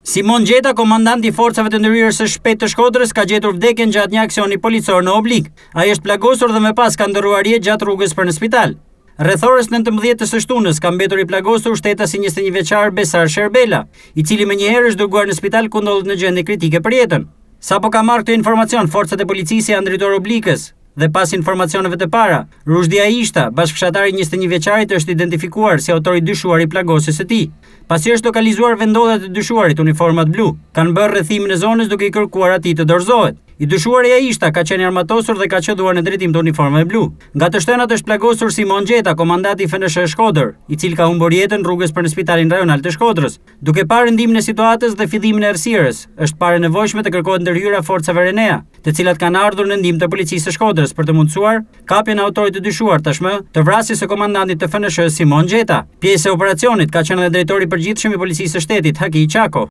Simon Gjeta, komandant i forcave të ndërhyrjes së shpejtë të Shkodrës, ka gjetur vdekjen gjatë një aksioni policor në Oblik. Ai është plagosur dhe me pas ka ndërruarje gjatë rrugës për në spital. Rreth orës 19 të së shtunës ka mbetur i plagosur shtetasi 21 vjeçar Besar Sherbela, i cili menjëherë është dërguar në spital ku ndodhet në gjendje kritike për jetën. Sapo ka marrë këtë informacion, forcat e policisë janë drejtuar Oblikës. Dhe pas informacioneve të para, Rushdi Aishta, bashkëfshatari 21 vjeçarit, është identifikuar si autori dyshuar i plagosjes së tij. Pasi është lokalizuar vendodhat e dyshuarit uniformat blu, kanë bërë rrethimin e zonës duke i kërkuar atij të dorëzohet. I dyshuari Aishta ka qenë armatosur dhe ka qëndruar në drejtim të uniformave blu. Nga të shtënat është plagosur Simon Gjeta, komandanti i FNSH Shkodër, i cili ka humbur jetën rrugës për në spitalin rajonal të Shkodrës. Duke parë rendimin e situatës dhe fillimin e errësirës, është parë nevojshme të kërkohet ndërhyrja forcave Renea, të cilat kanë ardhur në ndihmë të policisë së Shkodrës për të mundësuar kapjen e autorit të dyshuar tashmë të vrasjes së komandantit të FNSH Simon Gjeta. Pjesë e operacionit ka qenë edhe drejtori i përgjithshëm i policisë së shtetit, Haki Çako.